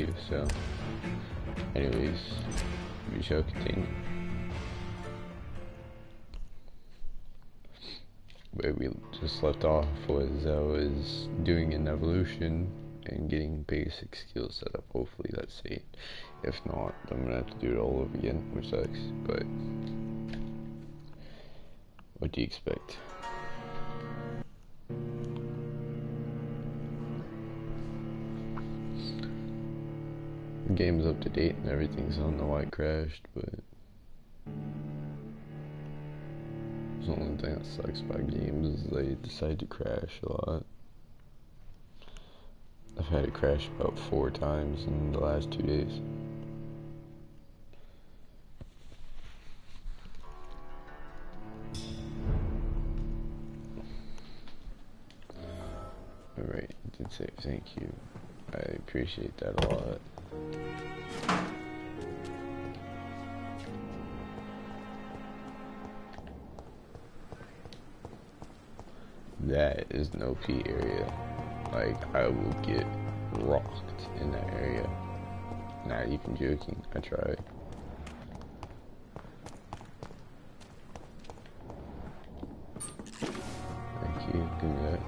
too, so anyways, we shall continue. Where we just left off was I was doing an evolution and getting basic skill set up. Hopefully that's it. If not, I'm gonna have to do it all over again, which sucks, but what do you expect? The game's up to date and everything, so I don't know why it crashed, but the only thing that sucks about games is they decide to crash a lot. I've had it crash about 4 times in the last 2 days. Alright, it did say thank you. I appreciate that a lot. That is an OP area. Like, I will get rocked in that area. Not even joking, I tried. Thank you, give me that.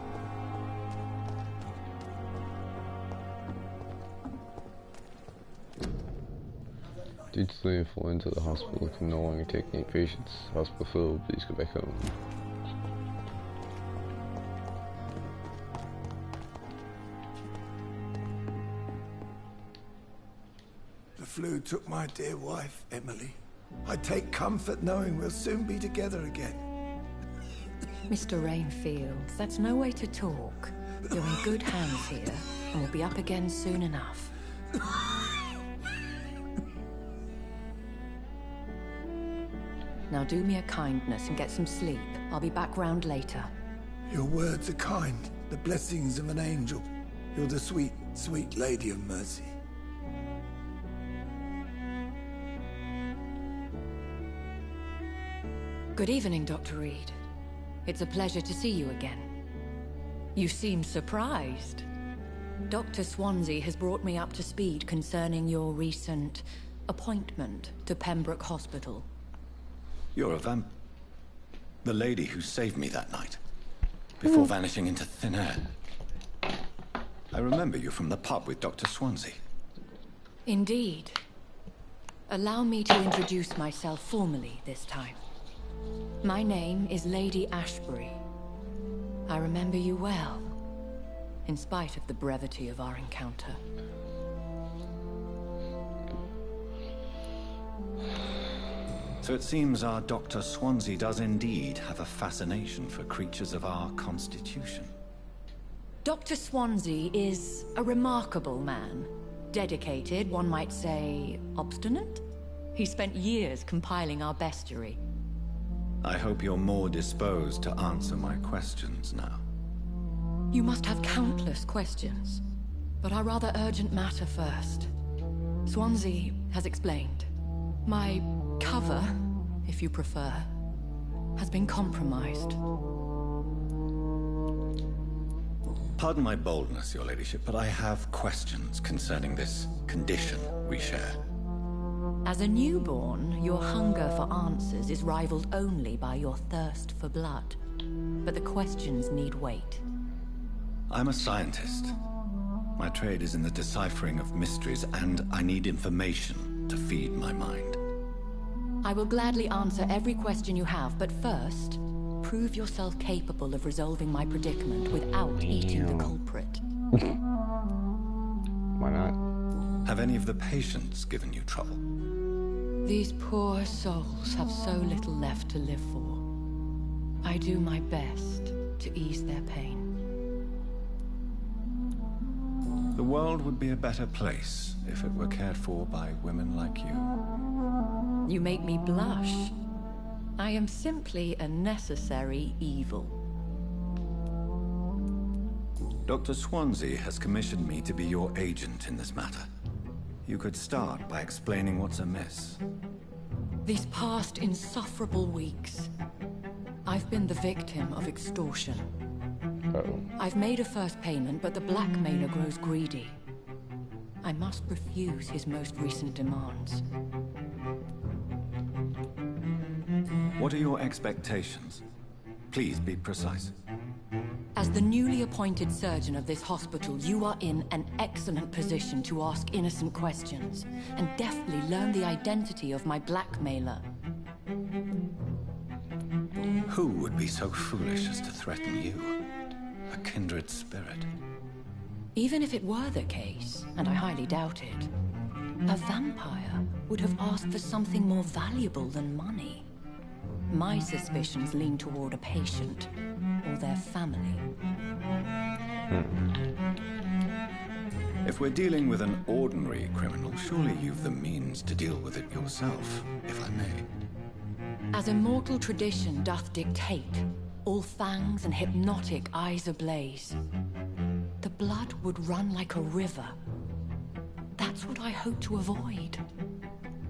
Due to the influenza, the hospital can no longer take any patients. Hospital filled, please go back home. The flu took my dear wife, Emily. I take comfort knowing we'll soon be together again. Mr. Rainfield, that's no way to talk. You're in good hands here, and we'll be up again soon enough. Now do me a kindness and get some sleep. I'll be back round later. Your words are kind, the blessings of an angel. You're the sweet, sweet lady of mercy. Good evening, Dr. Reed. It's a pleasure to see you again. You seem surprised. Dr. Swansea has brought me up to speed concerning your recent appointment to Pembroke Hospital. You're a the lady who saved me that night, before vanishing into thin air. I remember you from the pub with Dr. Swansea. Indeed. Allow me to introduce myself formally this time. My name is Lady Ashbury. I remember you well, in spite of the brevity of our encounter. So it seems our Dr. Swansea does indeed have a fascination for creatures of our constitution. Dr. Swansea is a remarkable man. Dedicated, one might say, obstinate? He spent years compiling our bestiary. I hope you're more disposed to answer my questions now. You must have countless questions, but our rather urgent matter first. Swansea has explained. My cover, if you prefer, has been compromised. Pardon my boldness, your ladyship, but I have questions concerning this condition we share. As a newborn, your hunger for answers is rivaled only by your thirst for blood. But the questions need wait. I'm a scientist. My trade is in the deciphering of mysteries, and I need information to feed my mind. I will gladly answer every question you have, but first, prove yourself capable of resolving my predicament without eating the culprit. Why not? Have any of the patients given you trouble? These poor souls have so little left to live for. I do my best to ease their pain. The world would be a better place if it were cared for by women like you. You make me blush. I am simply a necessary evil. Dr. Swansea has commissioned me to be your agent in this matter. You could start by explaining what's amiss. These past insufferable weeks, I've been the victim of extortion. Uh-oh. I've made a first payment, but the blackmailer grows greedy. I must refuse his most recent demands. What are your expectations? Please be precise. As the newly appointed surgeon of this hospital, you are in an excellent position to ask innocent questions and deftly learn the identity of my blackmailer. Who would be so foolish as to threaten you? A kindred spirit. Even if it were the case, and I highly doubt it, a vampire would have asked for something more valuable than money. My suspicions lean toward a patient or their family. If we're dealing with an ordinary criminal, surely you've the means to deal with it yourself, if I may. As immortal tradition doth dictate, all fangs and hypnotic eyes ablaze, the blood would run like a river. That's what I hope to avoid.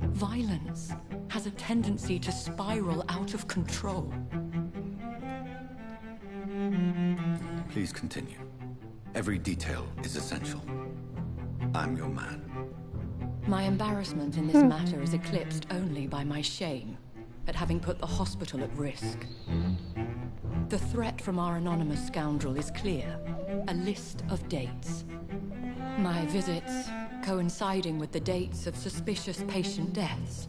Violence has a tendency to spiral out of control. Please continue. Every detail is essential. I'm your man. My embarrassment in this matter is eclipsed only by my shame at having put the hospital at risk. The threat from our anonymous scoundrel is clear. A list of dates. My visits coinciding with the dates of suspicious patient deaths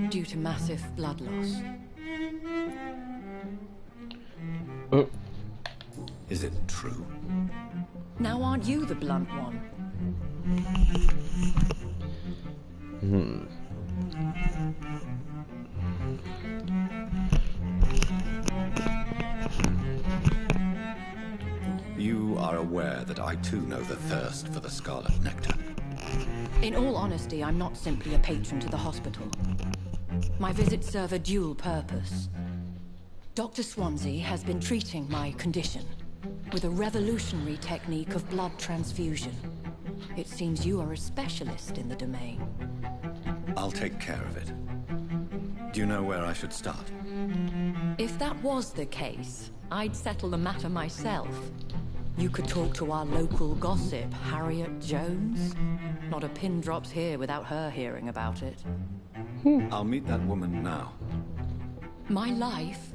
due to massive blood loss. Is it true? Now aren't you the blunt one? You are aware that I too know the thirst for the scarlet nectar. In all honesty, I'm not simply a patron to the hospital. My visits serve a dual purpose. Dr. Swansea has been treating my condition with a revolutionary technique of blood transfusion. It seems you are a specialist in the domain. I'll take care of it. Do you know where I should start? If that was the case, I'd settle the matter myself. You could talk to our local gossip, Harriet Jones. Not a pin drops here without her hearing about it. I'll meet that woman now. My life,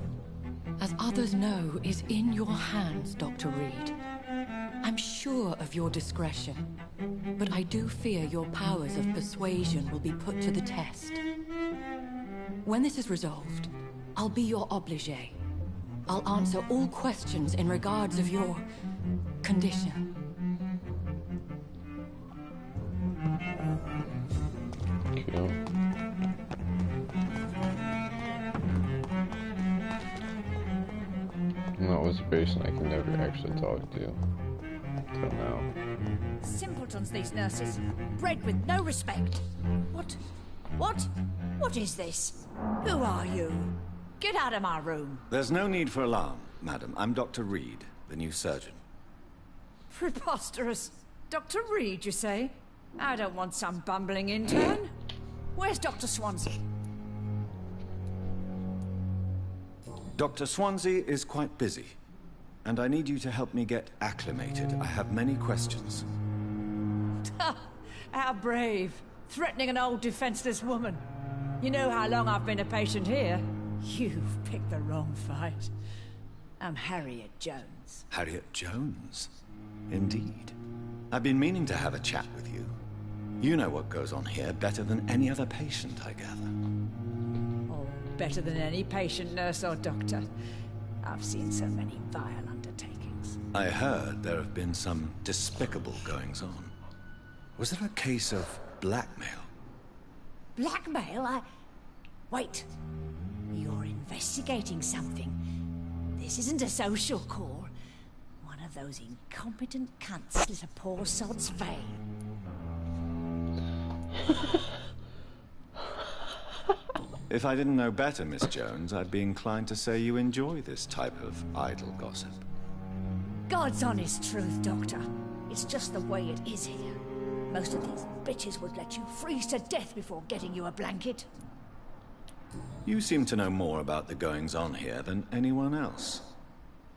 as others know, is in your hands, Dr. Reed. I'm sure of your discretion, but I do fear your powers of persuasion will be put to the test. When this is resolved, I'll be your obligé. I'll answer all questions in regards of your condition. Cool. And that was a person I could never actually talk to. Till now. Simpletons, these nurses. Bred with no respect. What? What? What is this? Who are you? Get out of my room. There's no need for alarm, madam. I'm Dr. Reed, the new surgeon. Preposterous. Dr. Reed, you say? I don't want some bumbling intern. Where's Dr. Swansea? Dr. Swansea is quite busy, and I need you to help me get acclimated. I have many questions. How brave. Threatening an old defenseless woman. You know how long I've been a patient here? You've picked the wrong fight. I'm Harriet Jones. Harriet Jones? Indeed. I've been meaning to have a chat with you. You know what goes on here better than any other patient, I gather. Oh, better than any patient, nurse or doctor. I've seen so many vile undertakings. I heard there have been some despicable goings-on. Was there a case of blackmail? Blackmail? Wait. You're investigating something. This isn't a social call. One of those incompetent cunts slit a poor sod's vein. If I didn't know better, Miss Jones, I'd be inclined to say you enjoy this type of idle gossip. God's honest truth, Doctor. It's just the way it is here. Most of these bitches would let you freeze to death before getting you a blanket. You seem to know more about the goings-on here than anyone else.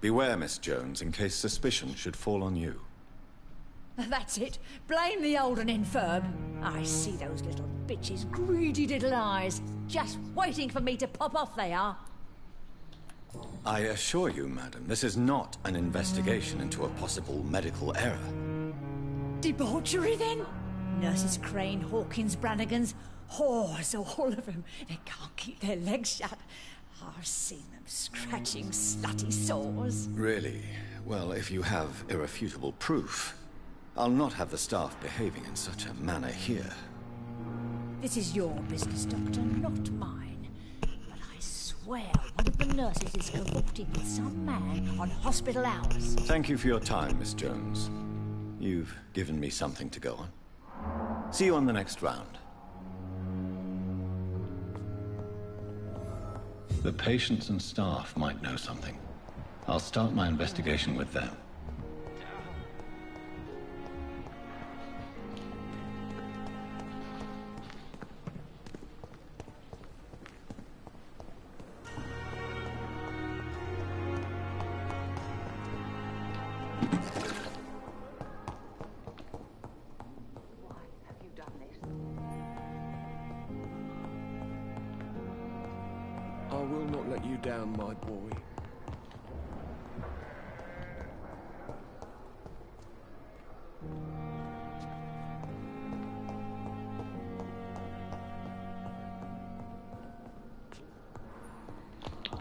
Beware, Miss Jones, in case suspicion should fall on you. That's it. Blame the old and infirm. I see those little bitches' greedy little eyes. Just waiting for me to pop off, they are. I assure you, madam, this is not an investigation into a possible medical error. Debauchery, then? Nurses Crane, Hawkins, Brannigans, whores, all of them. They can't keep their legs shut. I've seen them scratching slutty sores. Really? Well, if you have irrefutable proof, I'll not have the staff behaving in such a manner here. This is your business, Doctor, not mine. But I swear one of the nurses is cavorting with some man on hospital hours. Thank you for your time, Miss Jones. You've given me something to go on. See you on the next round. The patients and staff might know something. I'll start my investigation with them. I will not let you down, my boy.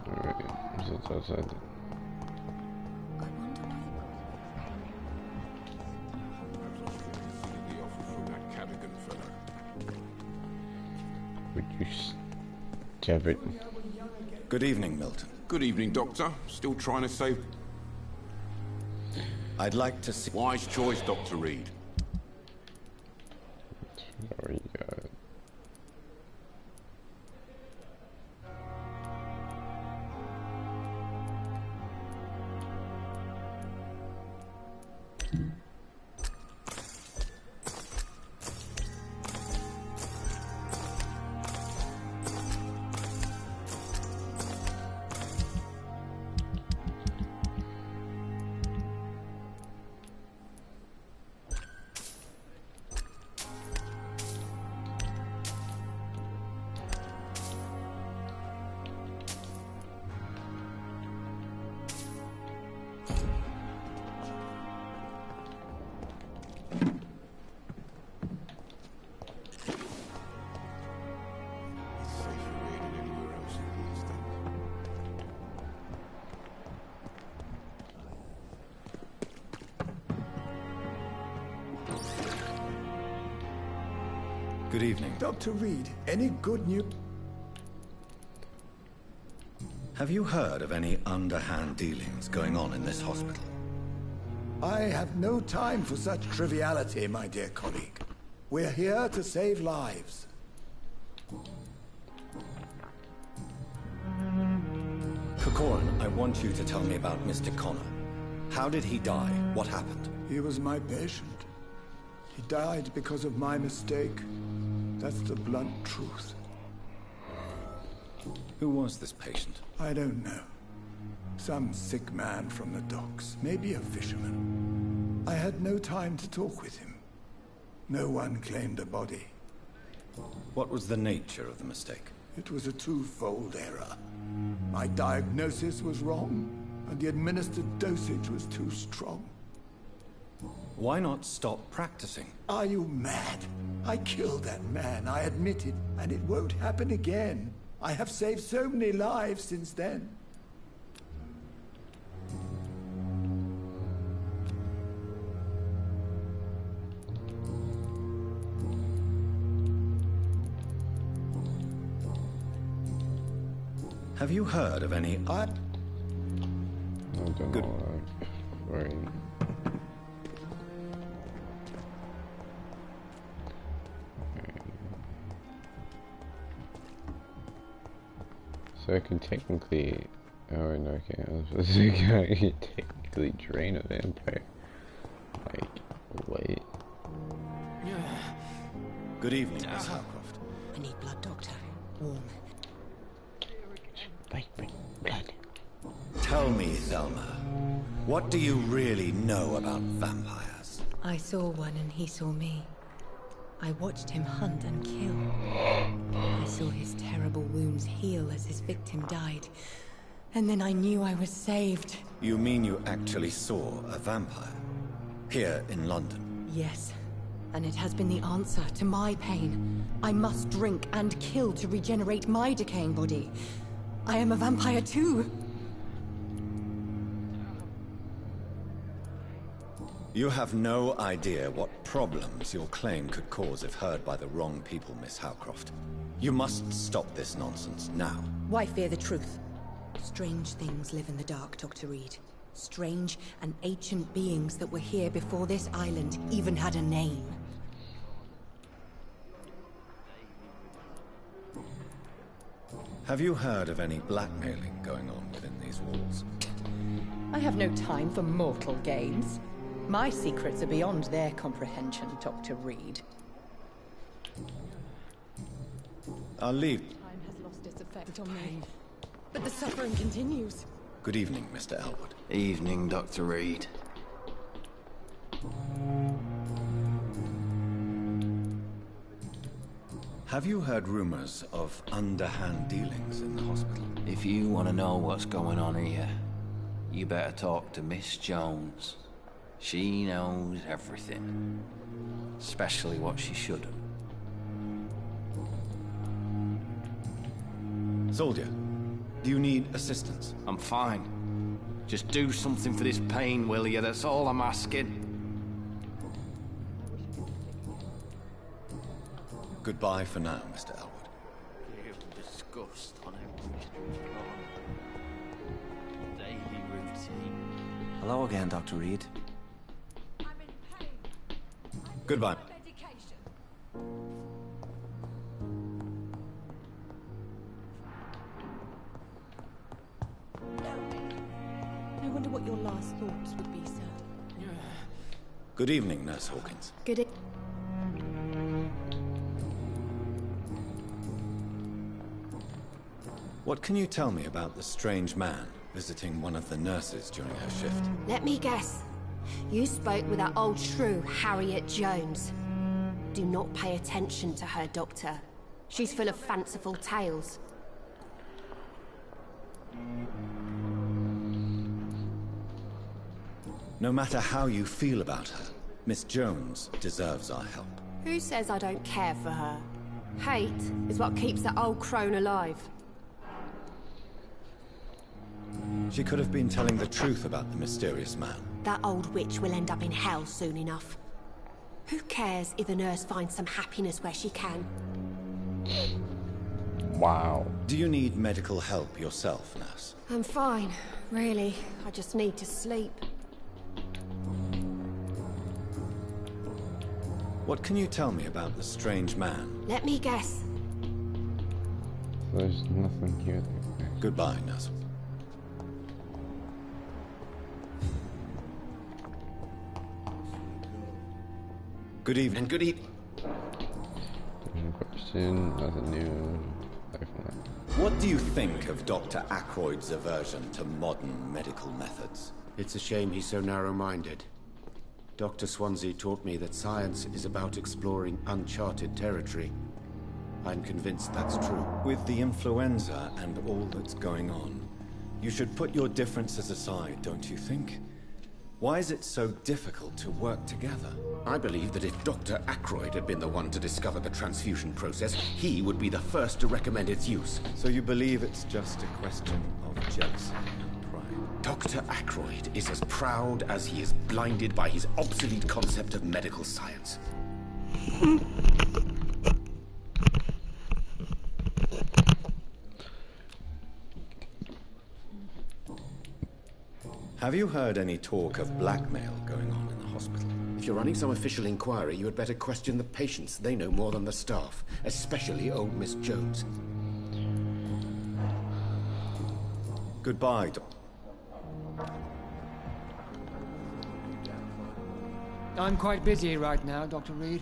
Alright, so it's outside. Would you stab it? Good evening, Milton. Good evening, Doctor. Still trying to save... I'd like to see... Wise choice, Dr. Reed. Sorry, Good evening. Dr. Reed, any good news? Have you heard of any underhand dealings going on in this hospital? I have no time for such triviality, my dear colleague. We're here to save lives. Corcoran, I want you to tell me about Mr. Connor. How did he die? What happened? He was my patient. He died because of my mistake. That's the blunt truth. Who was this patient? I don't know. Some sick man from the docks, maybe a fisherman. I had no time to talk with him. No one claimed a body. What was the nature of the mistake? It was a twofold error. My diagnosis was wrong, and the administered dosage was too strong. Why not stop practicing? Are you mad? I killed that man, I admit it, and it won't happen again. I have saved so many lives since then. Have you heard of any... I don't Good. know. Right. So I can technically... Oh, no, I can't. I was supposed to say I can technically drain a vampire. Like, what? Good evening, Miss Howcroft. I need blood, Doctor. Warm. Blood. Tell me, Thelma, what do you really know about vampires? I saw one and he saw me. I watched him hunt and kill. I saw his terrible wounds heal as his victim died. And then I knew I was saved. You mean you actually saw a vampire? Here in London? Yes. And it has been the answer to my pain. I must drink and kill to regenerate my decaying body. I am a vampire too. You have no idea what problems your claim could cause if heard by the wrong people, Miss Howcroft. You must stop this nonsense now. Why fear the truth? Strange things live in the dark, Dr. Reed. Strange and ancient beings that were here before this island even had a name. Have you heard of any blackmailing going on within these walls? I have no time for mortal games. My secrets are beyond their comprehension, Dr. Reed. I'll leave. Time has lost its effect on me. But the suffering continues. Good evening, Mr. Elwood. Evening, Dr. Reed. Have you heard rumors of underhand dealings in the hospital? If you want to know what's going on here, you better talk to Miss Jones. She knows everything. Especially what she shouldn't. Soldier, do you need assistance? I'm fine. Just do something for this pain, will you? That's all I'm asking. Goodbye for now, Mr. Elwood. You disgust on every street corner. Daily routine. Hello again, Dr. Reed. I'm in pain. Goodbye. Medication. I wonder what your last thoughts would be, sir. Good evening, Nurse Hawkins. Good e- What can you tell me about the strange man visiting one of the nurses during her shift? Let me guess. You spoke with that old shrew, Harriet Jones. Do not pay attention to her, Doctor. She's full of fanciful tales. No matter how you feel about her, Miss Jones deserves our help. Who says I don't care for her? Hate is what keeps that old crone alive. She could have been telling the truth about the mysterious man. That old witch will end up in hell soon enough. Who cares if the nurse finds some happiness where she can? Wow. Do you need medical help yourself, nurse? I'm fine, really. I just need to sleep. What can you tell me about the strange man? Let me guess. There's nothing here. Goodbye, nurse. Good evening. Good evening. Question, nothing new. What do you think of Dr. Ackroyd's aversion to modern medical methods? It's a shame he's so narrow-minded. Dr. Swansea taught me that science is about exploring uncharted territory. I'm convinced that's true. With the influenza and all that's going on, you should put your differences aside, don't you think? Why is it so difficult to work together? I believe that if Dr. Ackroyd had been the one to discover the transfusion process, he would be the first to recommend its use. So you believe it's just a question of jealousy and pride? Dr. Ackroyd is as proud as he is blinded by his obsolete concept of medical science. Have you heard any talk of blackmail going on in the hospital? If you're running some official inquiry, you had better question the patients. They know more than the staff, especially old Miss Jones. Goodbye, I'm quite busy right now, Dr. Reed.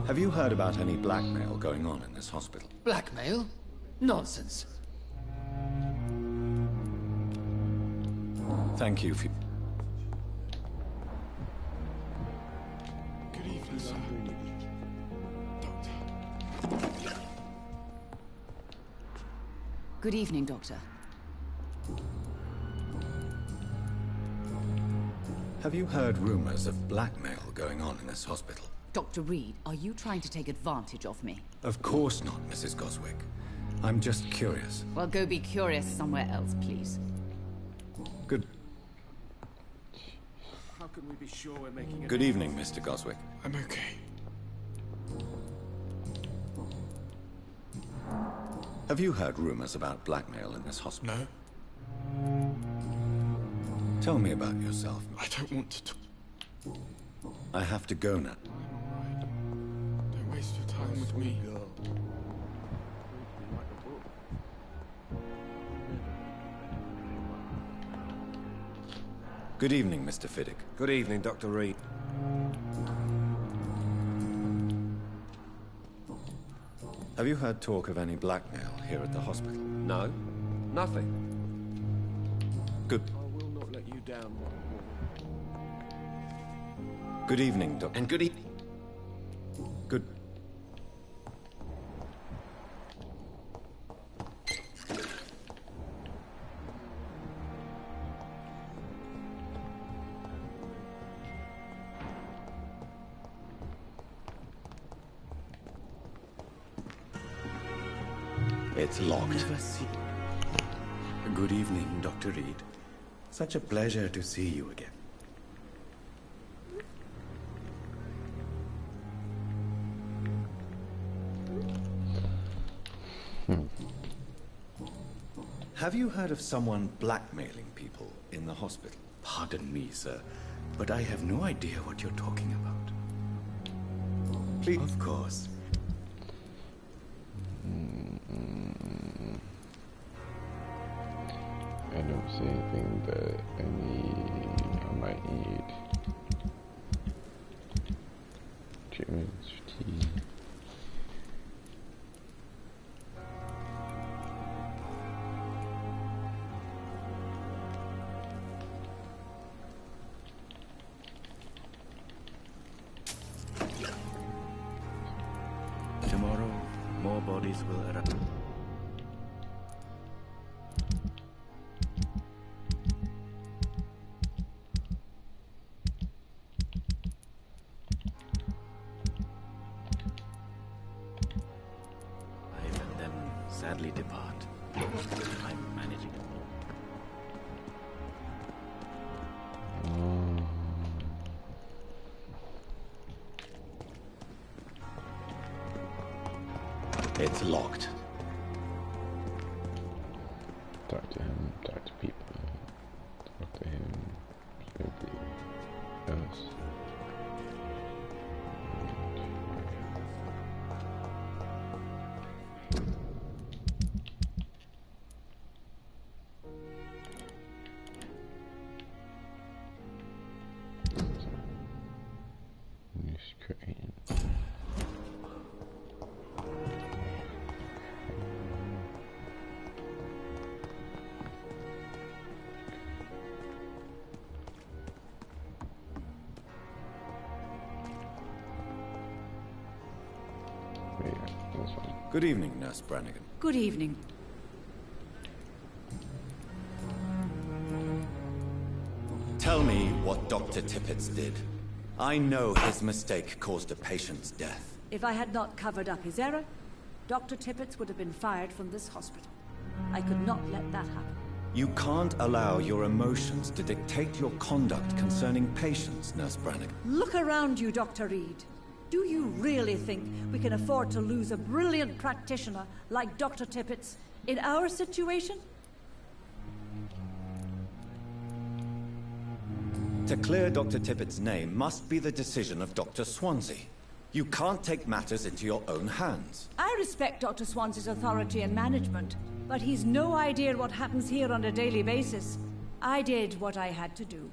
Have you heard about any blackmail going on in this hospital? Blackmail? Nonsense. Thank you for... Good evening, sir. Doctor. Good evening, Doctor. Have you heard rumors of blackmail going on in this hospital? Dr. Reed, are you trying to take advantage of me? Of course not, Mrs. Goswick. I'm just curious. Well, go be curious somewhere else, please. Good... How can we be sure we're making it? Good evening, Mr. Goswick. I'm okay. Have you heard rumors about blackmail in this hospital? No. Tell me about yourself. I don't want to talk. I have to go now. I'm alright. Don't waste your time with me. Good evening, Mr. Fiddick. Good evening, Dr. Reed. Have you heard talk of any blackmail here at the hospital? No, nothing. Good. I will not let you down. Good evening, Doctor. And good evening. Good. It's locked. Never see. Good evening, Dr. Reed. Such a pleasure to see you again. Have you heard of someone blackmailing people in the hospital? Pardon me, sir, but I have no idea what you're talking about. Please. Of course. I don't see anything that I might need. Treatments, tea. Tomorrow, more bodies will arrive. I let them sadly depart. I'm managing it. It's locked. Talk to him, talk to people, talk to him, maybe us. New screen. Good evening, Nurse Brannigan. Good evening. Tell me what Dr. Tippett did. I know his mistake caused a patient's death. If I had not covered up his error, Dr. Tippett would have been fired from this hospital. I could not let that happen. You can't allow your emotions to dictate your conduct concerning patients, Nurse Brannigan. Look around you, Dr. Reed. Do you really think we can afford to lose a brilliant practitioner like Dr. Tippett's in our situation? To clear Dr. Tippett's name must be the decision of Dr. Swansea. You can't take matters into your own hands. I respect Dr. Swansea's authority and management, but he's no idea what happens here on a daily basis. I did what I had to do.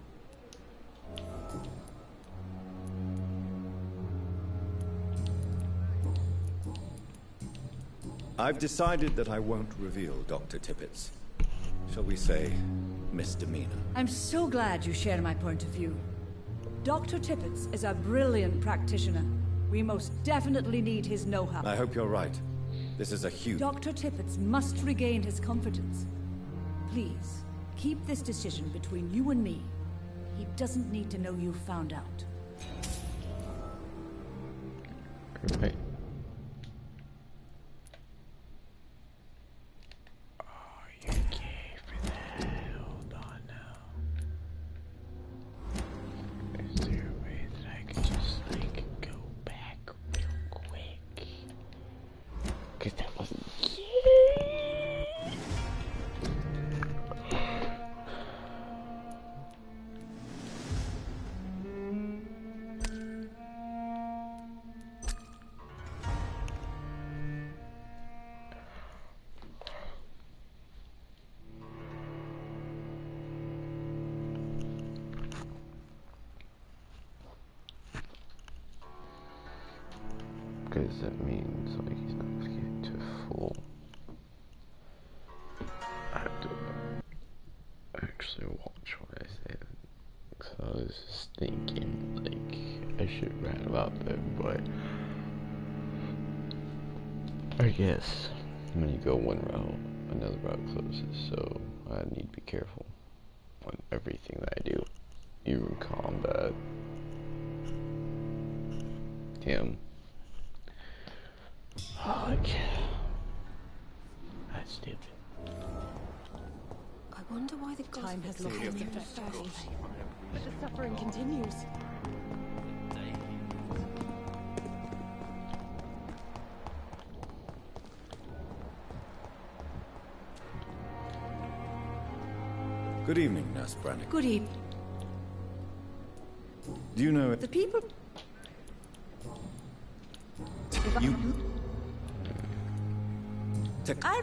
I've decided that I won't reveal Dr. Tippett's, shall we say, misdemeanor. I'm so glad you share my point of view. Dr. Tippett is a brilliant practitioner. We most definitely need his know-how. I hope you're right. This is a huge... Dr. Tippett must regain his confidence. Please, keep this decision between you and me. He doesn't need to know you found out. Right. Because that means like he's not going to get to full. I have to actually watch what I say. Because I was just thinking like I should rant about them, but I guess when you go one route, another route closes, so I need to be careful on everything that I do. Even combat. Him. Oh, like, that's stupid. I wonder why the Time has gospel lost came its in the effect. first place. But the suffering continues. Good evening, Nurse Brannigan. Good evening. Do you know The people... you... I...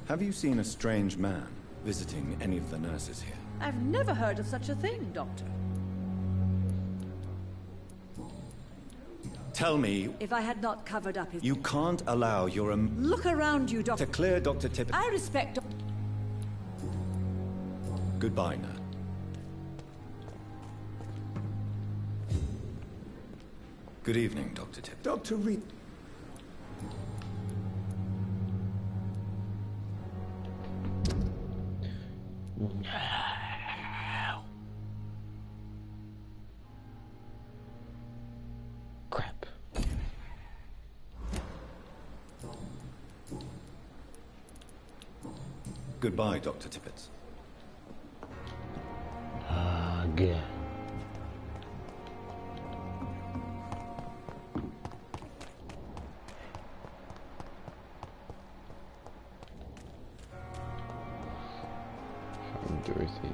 Have you seen a strange man visiting any of the nurses here? I've never heard of such a thing, Doctor. Tell me... If I had not covered up his... You can't allow your... Look around you, Doctor. To clear Dr. Tippett... I respect... Goodbye, nurse. Good evening, Dr. Tippett. Dr. Reed. Crap. Goodbye, Dr. Tippett. Again. From Dorothy.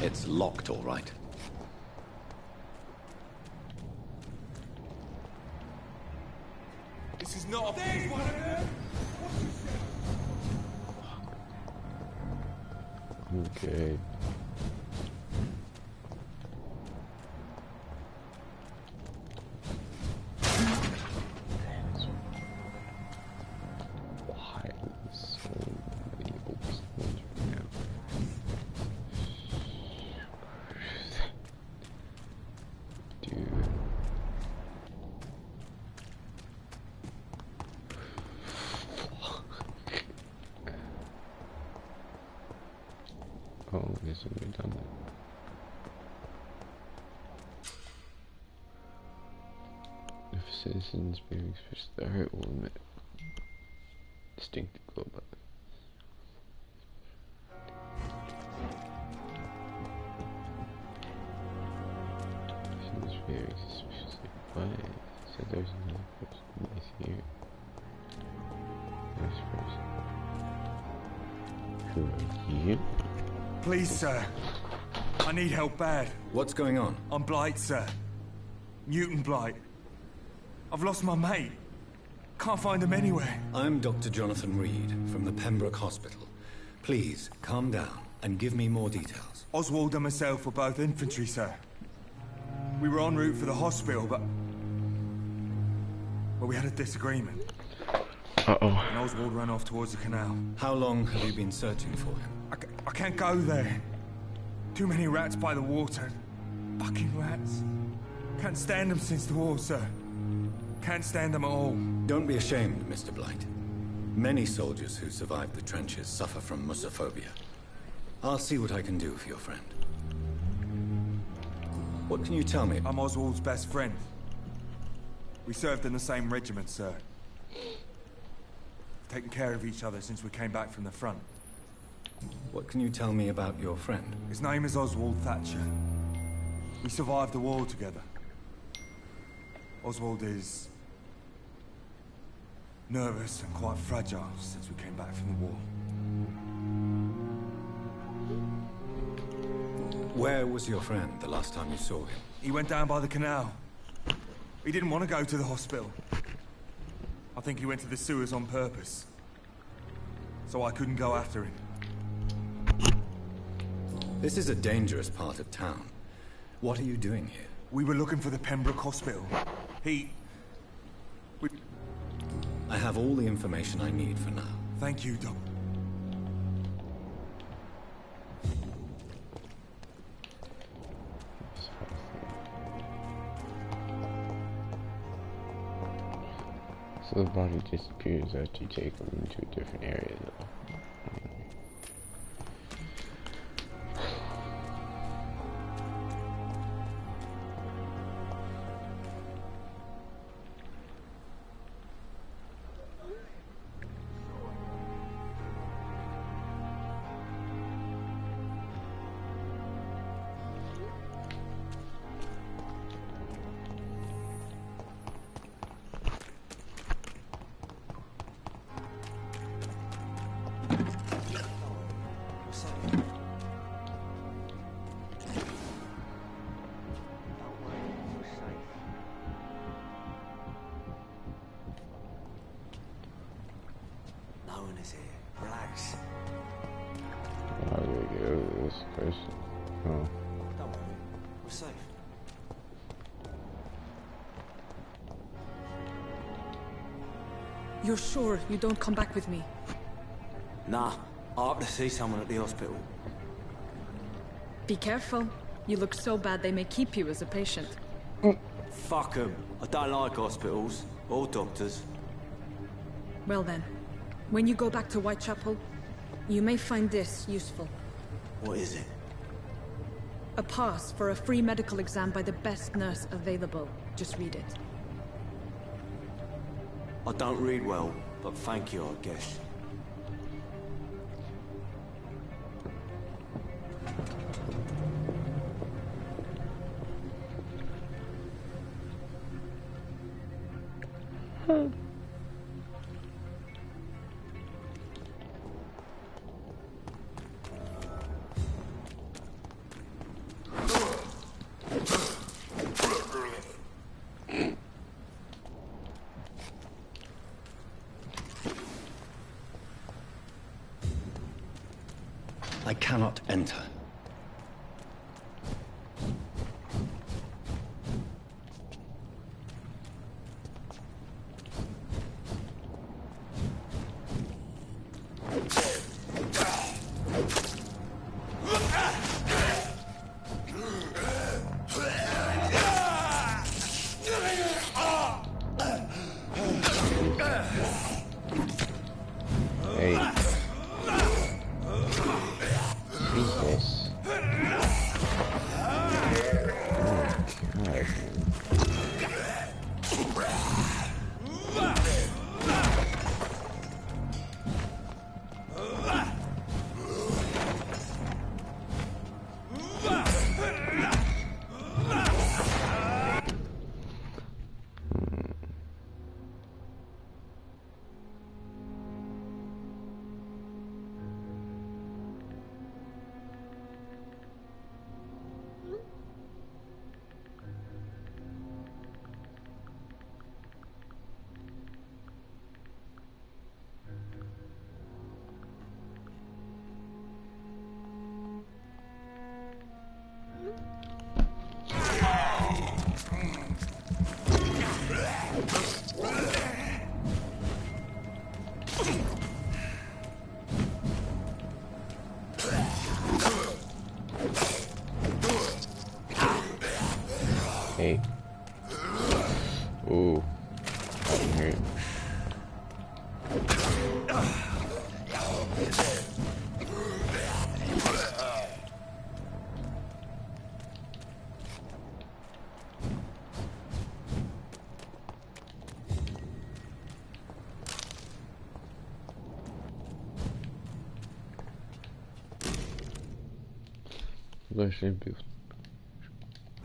It's locked, all right. He's not a thief. Okay. Why so many open ones right now? Dude. Oh, this is redundant. If citizens being expressed the hurt will emit distinctive glow buttons. Citizens being suspiciously quiet. So there's another person right here. This person. Who are you? Please, sir. I need help bad. What's going on? I'm Blight, sir. Newton Blight. I've lost my mate. Can't find him anywhere. I'm Dr. Jonathan Reed from the Pembroke Hospital. Please, calm down and give me more details. Oswald and myself were both infantry, sir. We were en route for the hospital, but we had a disagreement. Uh-oh. And Oswald ran off towards the canal. How long have you been searching for him? I can't go there. Too many rats by the water. Fucking rats. Can't stand them since the war, sir. Can't stand them at all. Don't be ashamed, Mr. Blight. Many soldiers who survived the trenches suffer from musophobia. I'll see what I can do for your friend. What can you tell me? I'm Oswald's best friend. We served in the same regiment, sir. Taken care of each other since we came back from the front. What can you tell me about your friend? His name is Oswald Thatcher. We survived the war together. Oswald is nervous and quite fragile since we came back from the war. Where was your friend the last time you saw him? He went down by the canal. He didn't want to go to the hospital. I think he went to the sewers on purpose. So I couldn't go after him. This is a dangerous part of town. What are you doing here? We were looking for the Pembroke Hospital. I have all the information I need for now. Thank you, Doc. So the body disappears after you take them into a different area, though. Relax. How do I get over this question? Oh. Don't worry. We're safe. You're sure you don't come back with me? Nah. I have to see someone at the hospital. Be careful. You look so bad they may keep you as a patient. Fuck 'em. I don't like hospitals. Or doctors. Well then, when you go back to Whitechapel, you may find this useful. What is it? A pass for a free medical exam by the best nurse available. Just read it. I don't read well, but thank you, I guess. I cannot enter. Hey. Jesus. Hey. Ooh. That one hurt.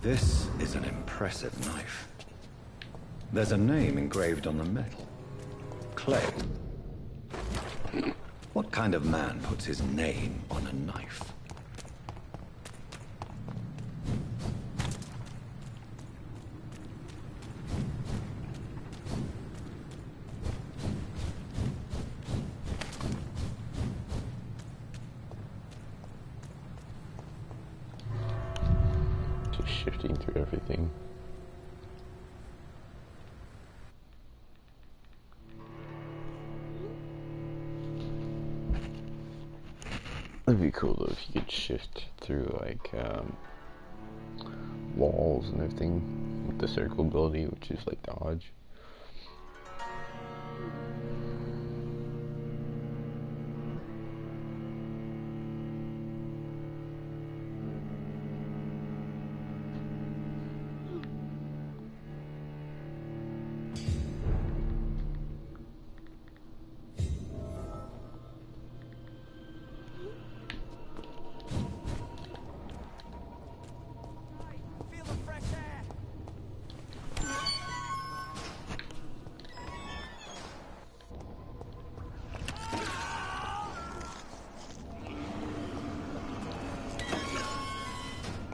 This is an impressive knife. There's a name engraved on the metal. Clay. What kind of man puts his name on a knife? Shifting through everything. It'd be cool though if you could shift through like walls and everything with the circle ability, which is like dodge.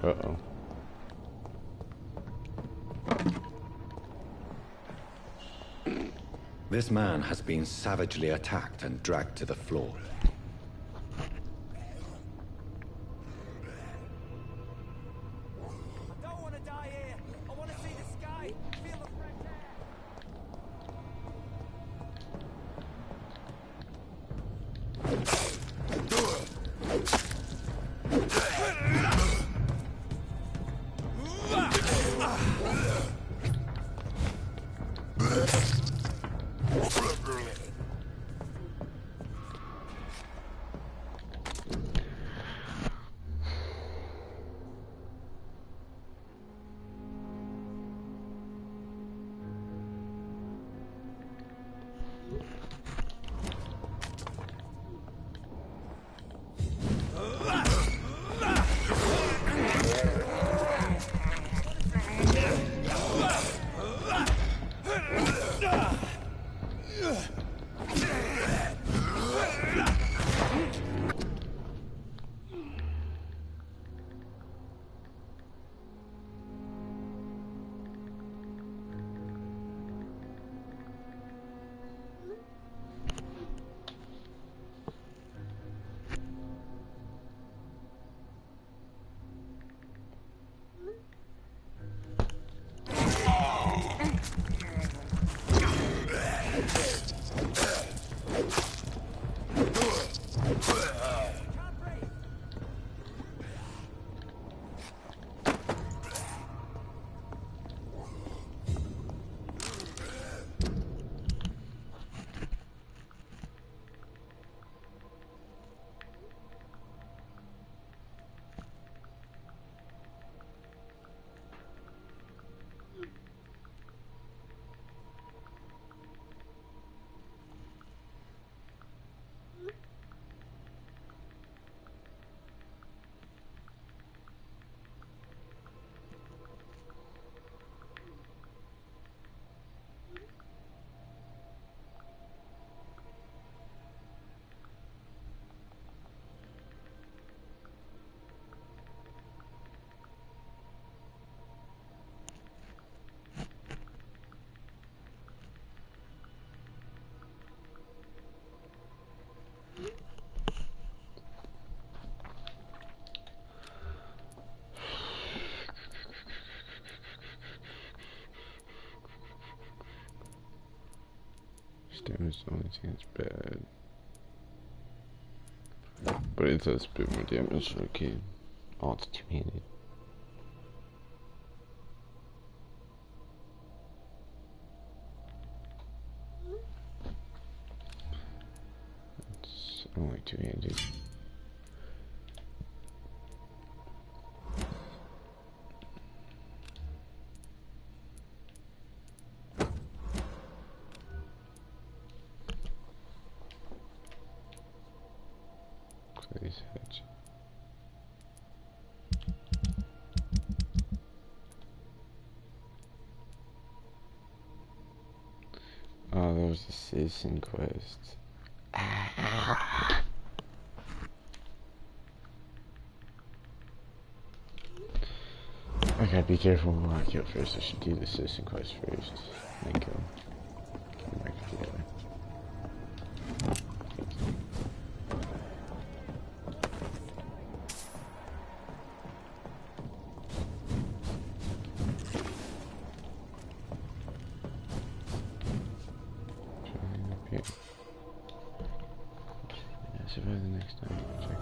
Uh-oh. This man has been savagely attacked and dragged to the floor. I don't want to die here. I want to see the sky. Feel the fresh air. damage is the only thing that's bad. But it does a bit more damage, okay. Oh, it's two-handed. It's only two-handed. Clay's hedge. Oh, there was a citizen quest. I gotta be careful when I kill first. I should do the citizen quest first. Then kill. Get them back together. Survive the next time. Check.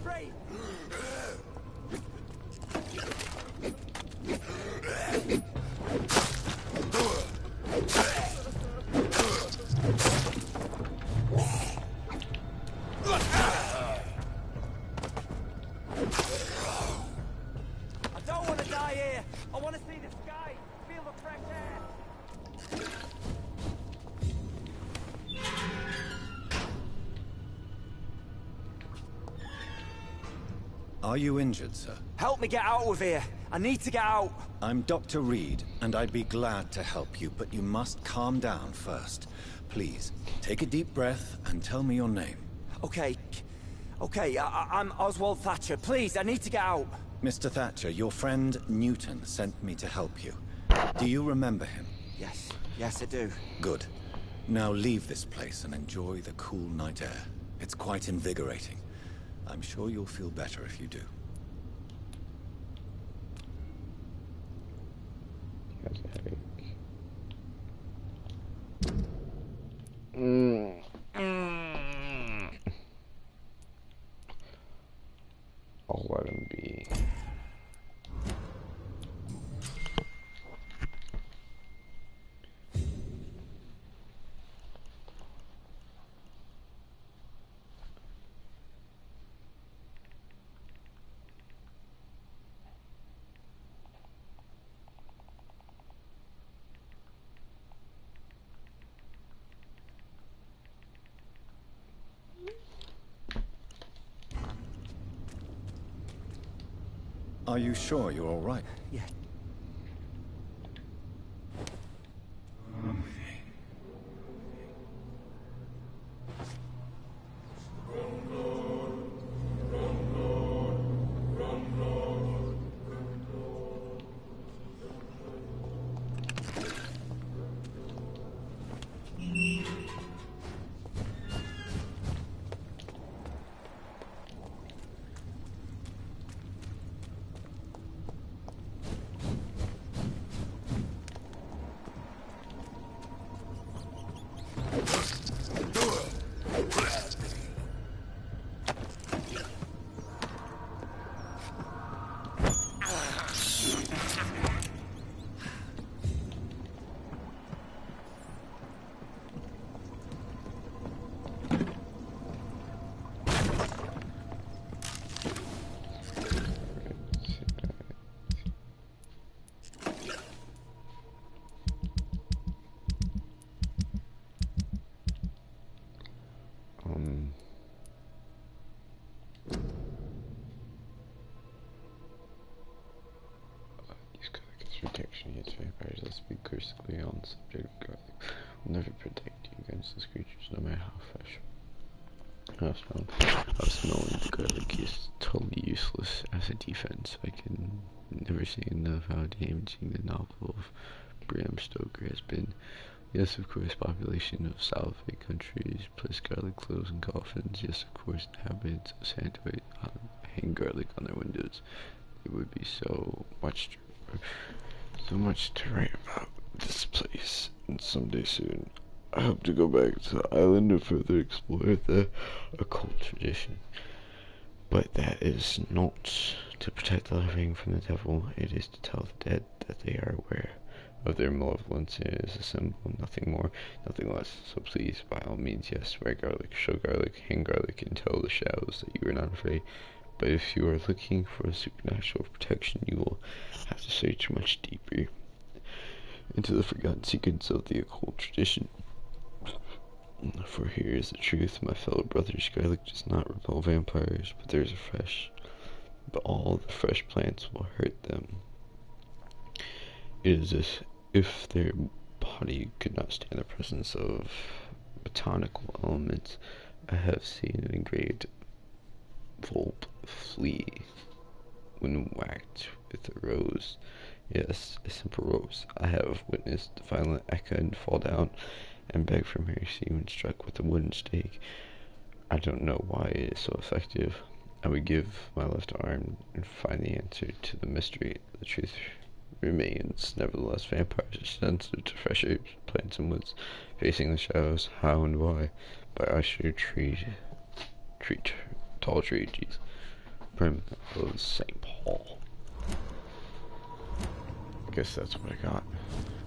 Right. Are you injured, sir? Help me get out of here. I need to get out. I'm Dr. Reed, and I'd be glad to help you, but you must calm down first. Please, take a deep breath and tell me your name. Okay. I'm Oswald Thatcher. Please, I need to get out. Mr. Thatcher, your friend Newton sent me to help you. Do you remember him? Yes, I do. Good. Now leave this place and enjoy the cool night air. It's quite invigorating. I'm sure you'll feel better if you do. Has a headache. I'll let him be. Are you sure you're all right? Yeah. Use garlic as protection against vampires. Let's be critically on the subject of garlic. Will never protect you against those creatures, no matter how fresh. How smelling the garlic is totally useless as a defense. I can never say enough how damaging the novel of Bram Stoker has been. Yes, of course, population of salivate countries, place garlic clothes in coffins. Yes, of course, inhabitants of Santoid hang garlic on their windows. It would be so much to write about this place, and someday soon I hope to go back to the island and further explore the occult tradition. But that is not to protect the living from the devil, it is to tell the dead that they are aware of their malevolence. It is a symbol, nothing more, nothing less. So please, by all means, yes, wear garlic, show garlic, hang garlic, and tell the shadows that you are not afraid. But if you are looking for a supernatural protection, you will have to search much deeper into the forgotten secrets of the occult tradition. For here is the truth, my fellow brothers, garlic does not repel vampires, but all the fresh plants will hurt them. It is as if their body could not stand the presence of botanical elements. I have seen an engraved Volp flee when whacked with a rose. Yes, a simple rose. I have witnessed the violent Ekka fall down and beg for mercy when struck with a wooden stake. I don't know why it is so effective. I would give my left arm and find the answer to the mystery. The truth remains. Nevertheless, vampires are sensitive to fresh herbs, plants, and woods, facing the shadows. How and why? By usher tall tree, jeez. Prim of St. Paul. I guess that's what I got.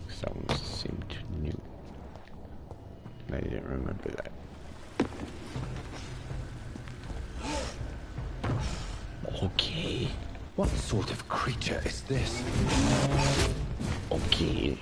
Because that one seemed new. And I didn't remember that. Okay. What sort of creature is this? Okay.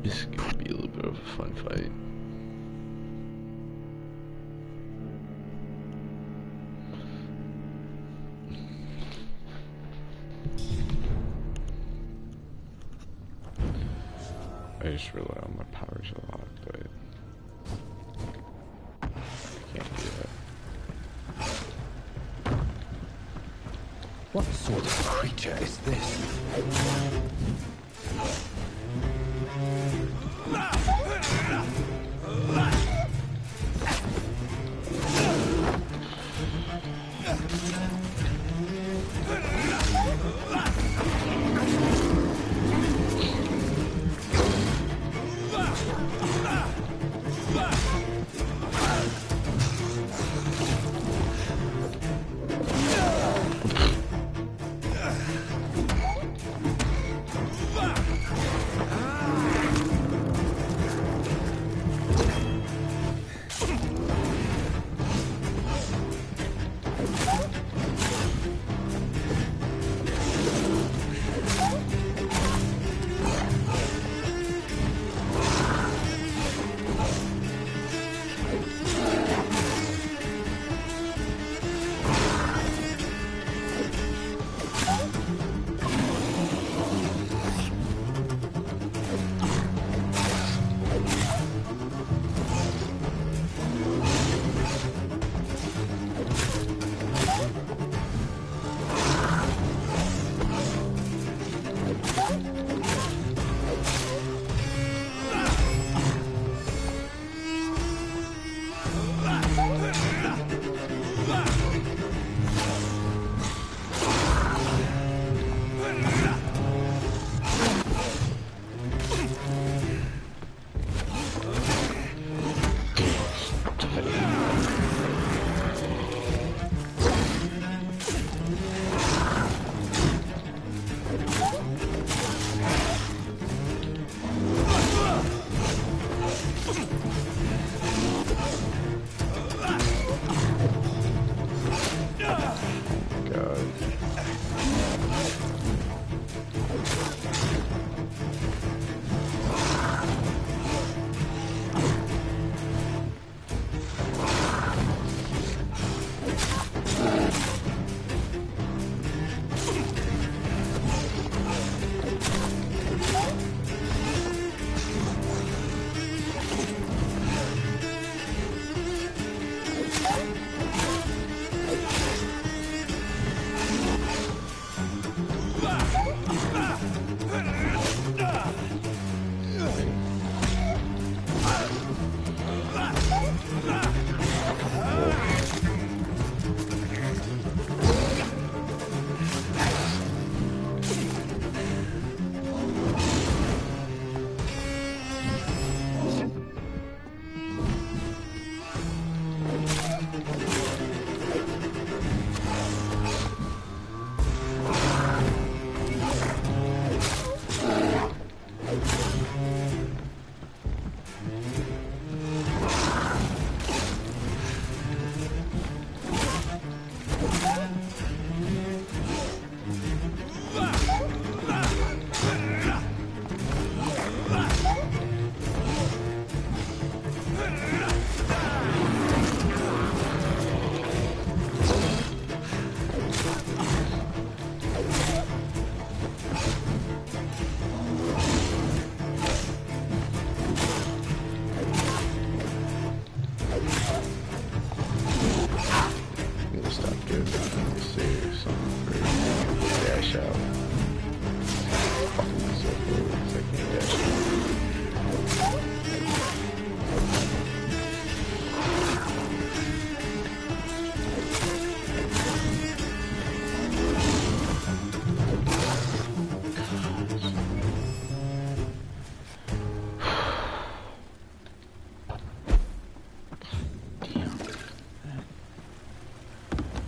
This is gonna be a little bit of a fun fight. I just rely on my powers a lot, but I can't do that. What sort of creature is this?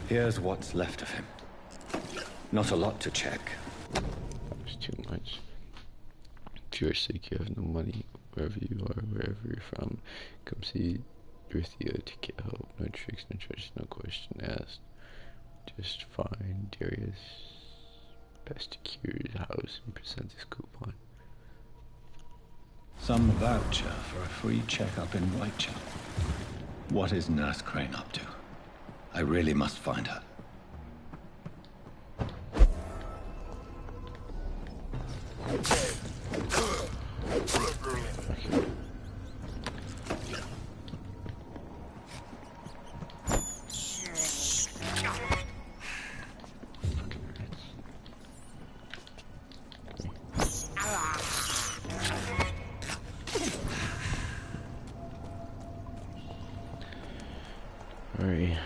Here's what's left of him. Not a lot to check. That's too much. For your sake, you have no money. Wherever you are, wherever you're from, come see Dorothea to get help. No tricks, no tricks, no question asked. Just find Darius Pasticure's house and present this coupon. Some voucher for a free checkup in Whitechapel. What is Nurse Crane up to? I really must find her. Hurry.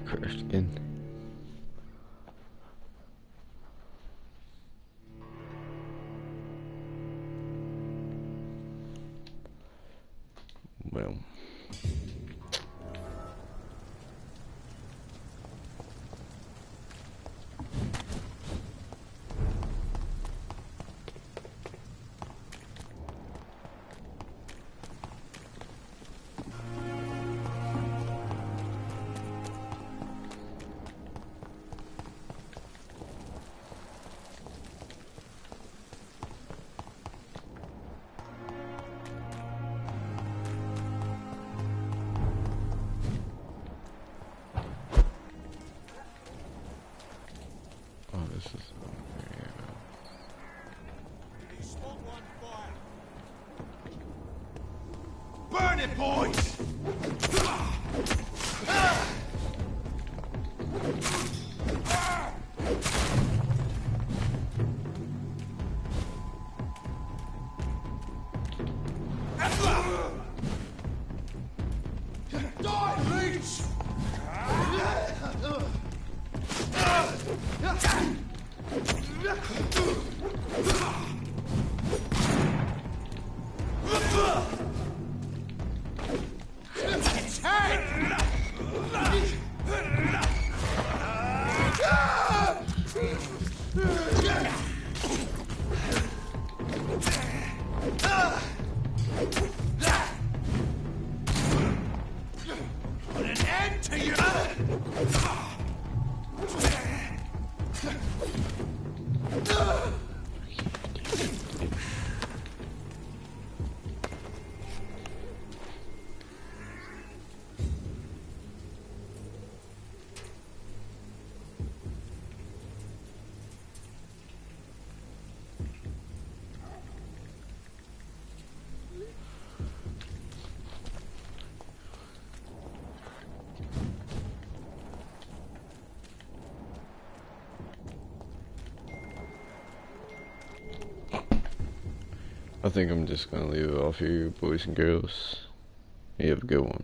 Crashed again. Well. Burn it, boys! Die, leech! Put an end to you! I think I'm just gonna leave it off here, boys and girls. You have a good one.